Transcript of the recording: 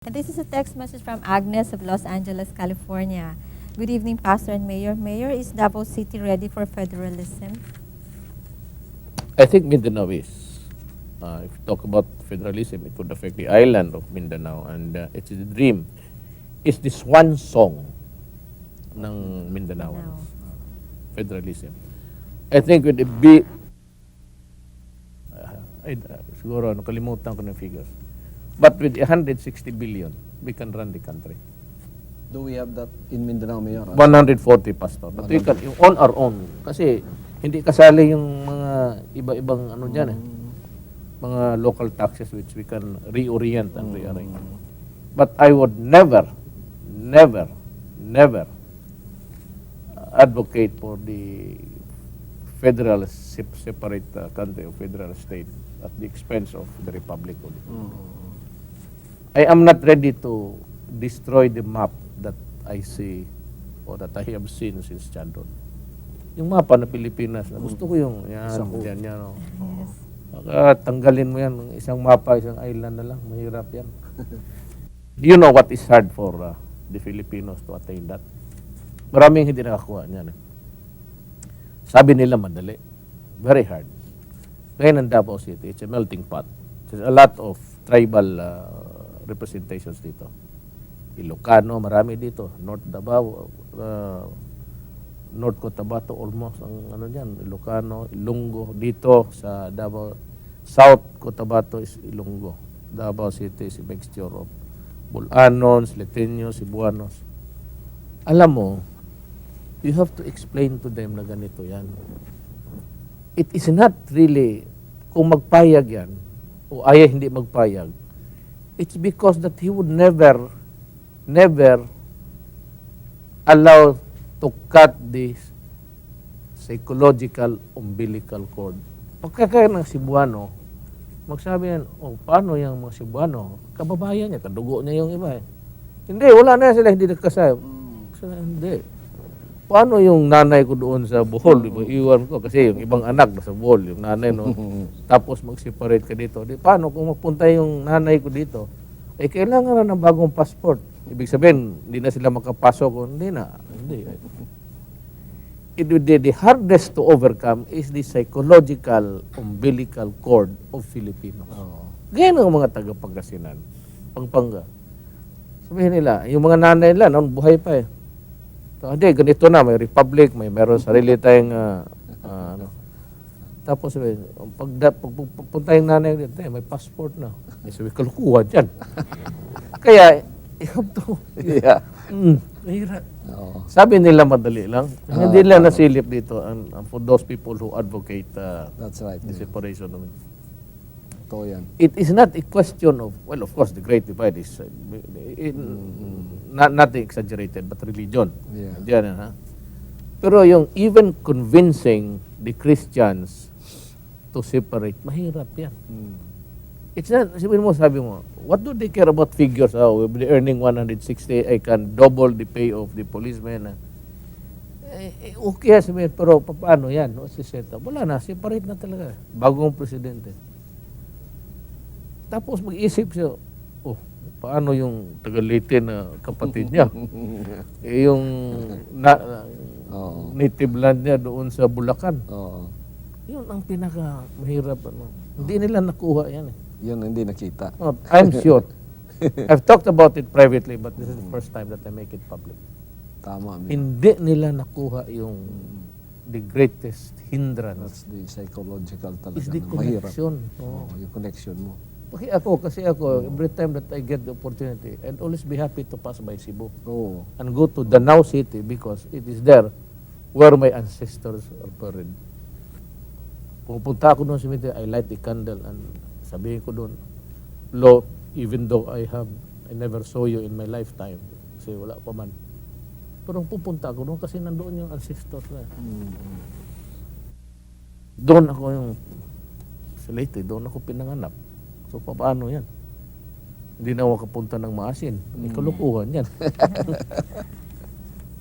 And this is a text message from Agnes of Los Angeles, California. Good evening, Pastor and Mayor. Mayor, is Davao City ready for federalism? I think Mindanao is. If you talk about federalism, it would affect the island of Mindanao, and it's the dream. It's the swan song ng Mindanao. Federalism. I think with the siguro nakalimutan ko ng figures. But with 160 billion, we can run the country. Do we have that in Mindanao, Mayor? 140, Pastor. But we can, on our own. Kasi hindi kasali yung mga iba-ibang ano dyan mga local taxes which we can reorient and rearrange. But I would never advocate for the federal separate country or federal state at the expense of the republic. I am not ready to destroy the map that I see or that I have seen since childhood. Yung mapa ng Pilipinas, gusto ko yung yan. Oh. Yes. Baka tanggalin mo yan, isang mapa, isang island na lang, mahirap yan. You know what is hard for the Filipinos to attain that? Maraming hindi nakakuha niyan. Sabi nila madali. Very hard. Ngayon ang Davao City, it's a melting pot. There's a lot of tribal representations dito. Ilocano, marami dito. North Davao, North Cotabato, almost ang ano diyan, Ilocano, Ilonggo dito sa Davao. South Cotabato is Ilonggo. Davao City is a mixture of Bulanons, Leteños, Cebuanos. Alam mo, you have to explain to them na ganito yan. It is not really, kung magpayag yan, o ayaw hindi magpayag, it's because that he would never allow to cut this psychological umbilical cord. Pagkakaya ng Cebuano, magsabi yan, paano yung mga Cebuano? Kababayan niya, kadugo niya yung iba eh. Hindi, wala na sila, hindi nagkasaya. Hindi. Paano yung nanay ko doon sa Bohol? Iwan ko kasi yung ibang anak nasa Bohol, yung nanay no. Tapos mag-separate ka dito. Paano kung magpunta yung nanay ko dito? Eh kailangan na ng bagong passport. Ibig sabihin, hindi na sila makapasok. Hindi na. Hindi. The hardest to overcome is the psychological umbilical cord of Filipinos. Ganyan ang mga taga-Pangasinan. Pampanga. Sabihin nila, yung mga nanay nila, noon buhay pa eh. Hindi, ganito na, may republic, meron sarili tayong ano. Tapos sabihin, pagpunta yung nanay dito, may passport na. Sabi, kalukuhan dyan. Kaya, you have to, mahirap. Sabi nila madali lang. Hindi nila nasilip dito for those people who advocate That's right. the separation of it. Ito yan. It is not a question of, well, of course, the Great Divide is nothing exaggerated, but religion. Yeah. Diyan, ha? Pero yung even convincing the Christians to separate, mahirap yan. It's not, sabi mo, what do they care about figures? Oh, we'll be earning 160, I can double the pay of the policeman. Okay, sabihin, pero paano yan? No, si Seta, wala na, separate na talaga. Bagong presidente. Tapos mag-isip siya, paano yung taga-Leyte na kapatid niya? Yung native land niya doon sa Bulacan. Yun ang pinaka-mahirap. Hindi nila nakuha yan eh. Yun hindi nakita. I'm sure. I've talked about it privately, but this is the first time that I make it public. Tama. Hindi nila nakuha yung the greatest hindrance. That's the psychological talaga. Is the na mahirap. connection. Yung connection mo. Kasi ako, every time that I get the opportunity, I'd always be happy to pass by Cebu and go to Danao City because it is there where my ancestors are buried. Pupunta ako doon sa cemetery, I light the candle and sabihin ko doon, Lo, even though I never saw you in my lifetime, kasi wala pa man. Pero pupunta ako doon kasi nandoon yung ancestors na. Doon ako yung sa Leyte, doon ako pinanganap. So, paano yan? Hindi na ako kapunta ng Maasin. May kalukuhan yan.